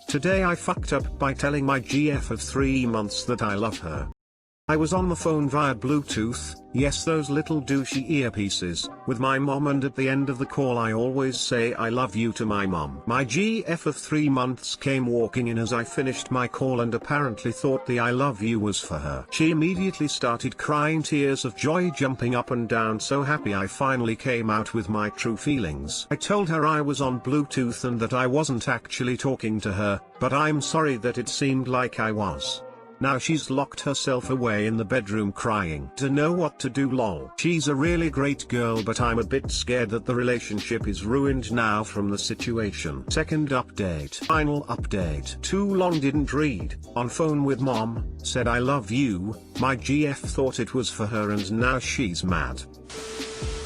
Today I fucked up by telling my GF of 3 months that I love her. I was on the phone via Bluetooth, yes those little douchey earpieces, with my mom, and at the end of the call I always say I love you to my mom. My GF of 3 months came walking in as I finished my call and apparently thought the I love you was for her. She immediately started crying, tears of joy jumping up and down, so happy I finally came out with my true feelings. I told her I was on Bluetooth and that I wasn't actually talking to her, but I'm sorry that it seemed like I was. Now she's locked herself away in the bedroom crying. To know what to do lol. She's a really great girl, but I'm a bit scared that the relationship is ruined now from the situation. Second update. Final update. Too long didn't read. On phone with mom, said I love you, my GF thought it was for her and now she's mad.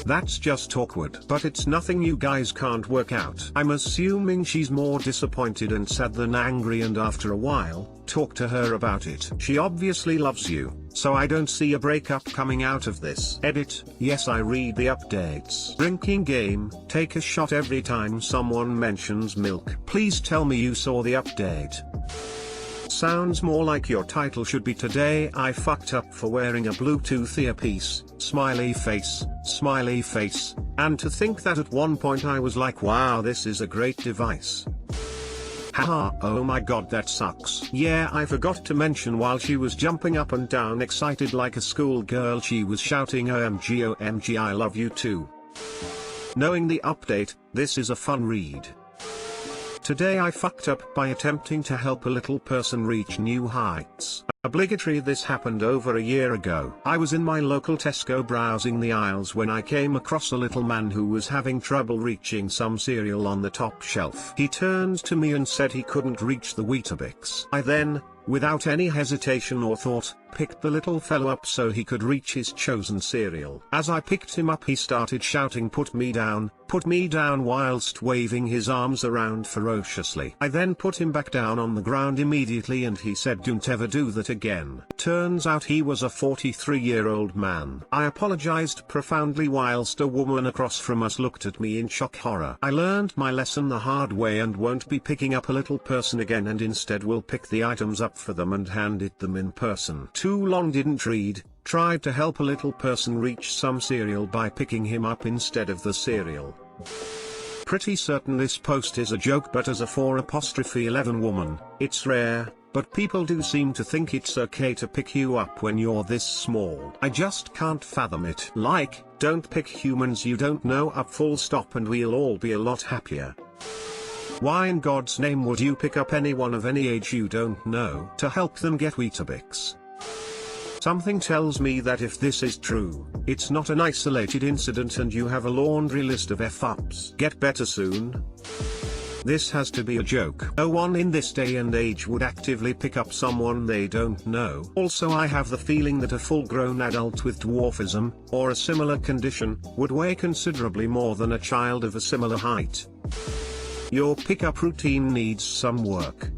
That's just awkward. But it's nothing you guys can't work out. I'm assuming she's more disappointed and sad than angry, and after a while, talk to her about it. She obviously loves you, so I don't see a breakup coming out of this. Edit, yes I read the updates. Drinking game, take a shot every time someone mentions milk. Please tell me you saw the update. Sounds more like your title should be Today I fucked up for wearing a Bluetooth earpiece, smiley face, and to think that at one point I was like wow this is a great device. Haha, oh my god that sucks. Yeah, I forgot to mention while she was jumping up and down excited like a schoolgirl she was shouting OMG I love you too. Knowing the update, this is a fun read. Today I fucked up by attempting to help a little person reach new heights. Obligatory, this happened over a year ago. I was in my local Tesco browsing the aisles when I came across a little man who was having trouble reaching some cereal on the top shelf. He turned to me and said he couldn't reach the Weetabix. I then, without any hesitation or thought, picked the little fellow up so he could reach his chosen cereal. As I picked him up he started shouting put me down, whilst waving his arms around ferociously. I then put him back down on the ground immediately and he said don't ever do that again. Turns out he was a 43-year-old man. I apologized profoundly whilst a woman across from us looked at me in shock horror. I learned my lesson the hard way and won't be picking up a little person again, and instead will pick the items up for them and hand it them in person. Too long didn't read. Tried to help a little person reach some cereal by picking him up instead of the cereal. Pretty certain this post is a joke, but as a 4'11" woman, it's rare, but people do seem to think it's okay to pick you up when you're this small. I just can't fathom it. Like, don't pick humans you don't know up full stop and we'll all be a lot happier. Why in God's name would you pick up anyone of any age you don't know to help them get Weetabix? Something tells me that if this is true, it's not an isolated incident and you have a laundry list of F-ups. Get better soon. This has to be a joke. No one in this day and age would actively pick up someone they don't know. Also, I have the feeling that a full-grown adult with dwarfism, or a similar condition, would weigh considerably more than a child of a similar height. Your pickup routine needs some work.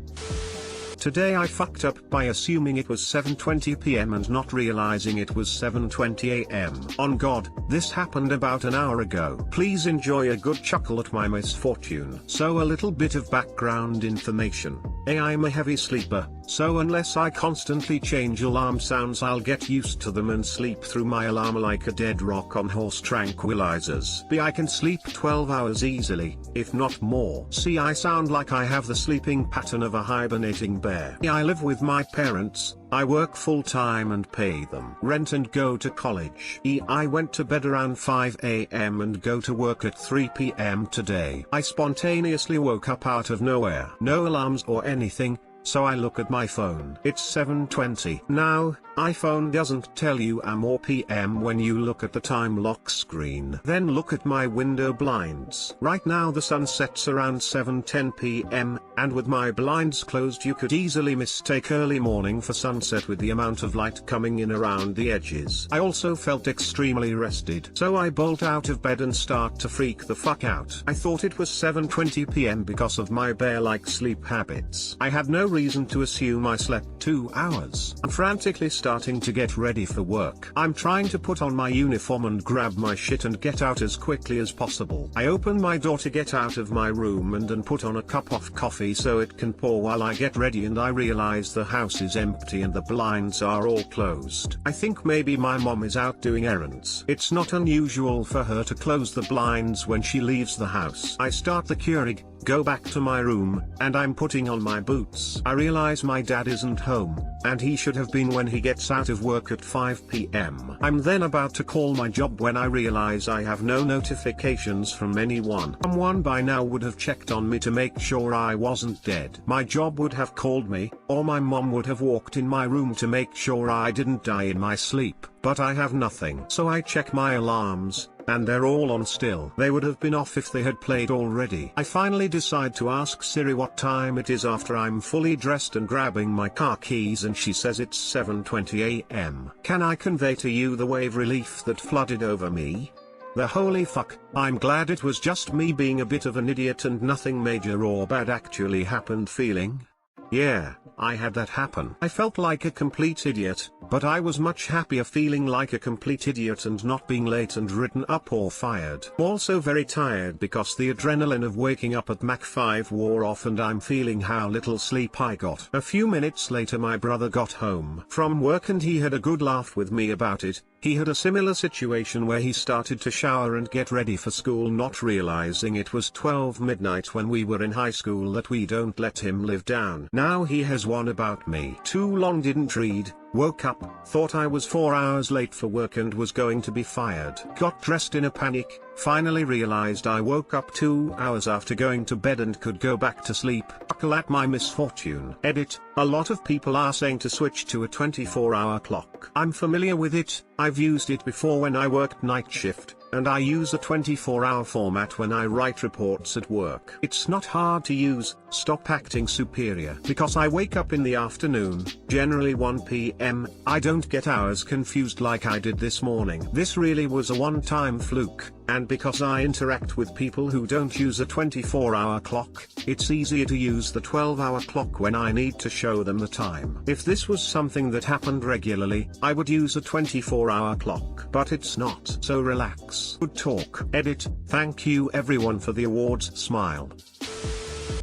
Today I fucked up by assuming it was 7:20 PM and not realizing it was 7:20 AM. On God, this happened about an hour ago. Please enjoy a good chuckle at my misfortune. So a little bit of background information. I'm a heavy sleeper, so unless I constantly change alarm sounds I'll get used to them and sleep through my alarm like a dead rock on horse tranquilizers. I can sleep 12 hours easily, if not more. C, I sound like I have the sleeping pattern of a hibernating bear. I live with my parents, I work full-time and pay them rent and go to college. I went to bed around 5 AM and go to work at 3 PM today. I spontaneously woke up out of nowhere. No alarms or anything, so I look at my phone. It's 7:20. Now, iPhone doesn't tell you AM or PM when you look at the time lock screen. Then look at my window blinds. Right now the sun sets around 7:10 PM, and with my blinds closed you could easily mistake early morning for sunset with the amount of light coming in around the edges. I also felt extremely rested, so I bolt out of bed and start to freak the fuck out. I thought it was 7:20 PM because of my bear-like sleep habits. I had no reason to assume I slept 2 hours. I'm frantically starting to get ready for work. I'm trying to put on my uniform and grab my shit and get out as quickly as possible. I open my door to get out of my room and put on a cup of coffee so it can pour while I get ready, and I realize the house is empty and the blinds are all closed. I think maybe my mom is out doing errands. It's not unusual for her to close the blinds when she leaves the house. I start the Keurig, go back to my room, and I'm putting on my boots. I realize my dad isn't home, and he should have been when he gets out of work at 5 p.m. I'm then about to call my job when I realize I have no notifications from anyone. Someone by now would have checked on me to make sure I wasn't dead. My job would have called me, or my mom would have walked in my room to make sure I didn't die in my sleep. But I have nothing. So I check my alarms, and they're all on still. They would have been off if they had played already. I finally decide to ask Siri what time it is after I'm fully dressed and grabbing my car keys, and she says it's 7:20 a.m. Can I convey to you the wave relief that flooded over me? The holy fuck, I'm glad it was just me being a bit of an idiot and nothing major or bad actually happened feeling. Yeah, I had that happen. I felt like a complete idiot, but I was much happier feeling like a complete idiot and not being late and written up or fired. I'm also very tired because the adrenaline of waking up at Mach 5 wore off and I'm feeling how little sleep I got. A few minutes later my brother got home from work and he had a good laugh with me about it. He had a similar situation where he started to shower and get ready for school, not realizing it was 12 midnight when we were in high school that we don't let him live down. Now he has one about me. Too long didn't read, woke up, thought I was 4 hours late for work and was going to be fired. Got dressed in a panic, finally realized I woke up 2 hours after going to bed and could go back to sleep. Chuckle at my misfortune. Edit, a lot of people are saying to switch to a 24-hour clock. I'm familiar with it, I've used it before when I worked night shift, and I use a 24-hour format when I write reports at work. It's not hard to use. Stop acting superior. Because I wake up in the afternoon, generally 1 p.m, I don't get hours confused like I did this morning. This really was a one-time fluke, and because I interact with people who don't use a 24-hour clock, it's easier to use the 12-hour clock when I need to show them the time. If this was something that happened regularly, I would use a 24-hour clock. But it's not. So relax. Good talk. Edit, thank you everyone for the awards. Smile.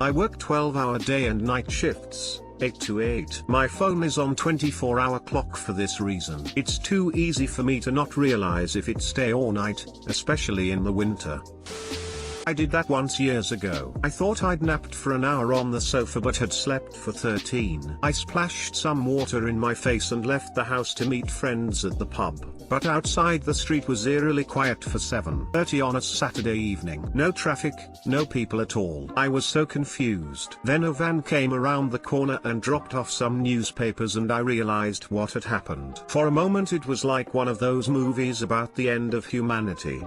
I work 12-hour day and night shifts, 8 to 8. My phone is on 24-hour clock for this reason. It's too easy for me to not realize if it's day or night, especially in the winter. I did that once years ago. I thought I'd napped for an hour on the sofa but had slept for 13. I splashed some water in my face and left the house to meet friends at the pub. But outside the street was eerily quiet for 7:30 on a Saturday evening. No traffic, no people at all. I was so confused. Then a van came around the corner and dropped off some newspapers and I realized what had happened. For a moment it was like one of those movies about the end of humanity.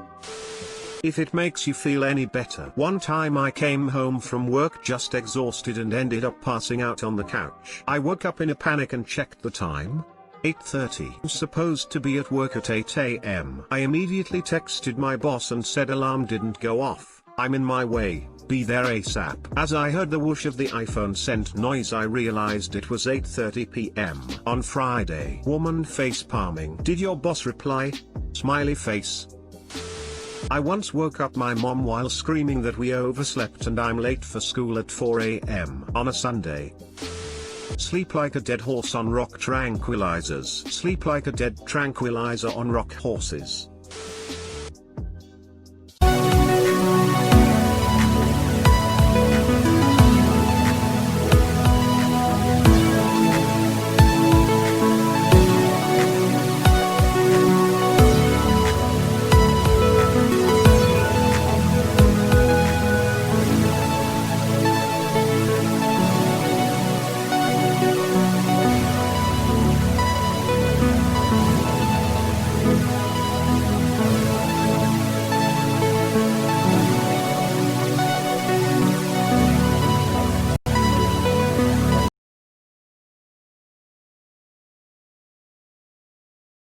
If it makes you feel any better. One time I came home from work just exhausted and ended up passing out on the couch. I woke up in a panic and checked the time. 8:30. I'm supposed to be at work at 8 a.m. I immediately texted my boss and said alarm didn't go off. I'm in my way, be there ASAP. As I heard the whoosh of the iPhone sent noise I realized it was 8:30 p.m. on Friday. Woman face palming. Did your boss reply? Smiley face. I once woke up my mom while screaming that we overslept and I'm late for school at 4 a.m. on a Sunday. Sleep like a dead horse on rock tranquilizers. Sleep like a dead tranquilizer on rock horses.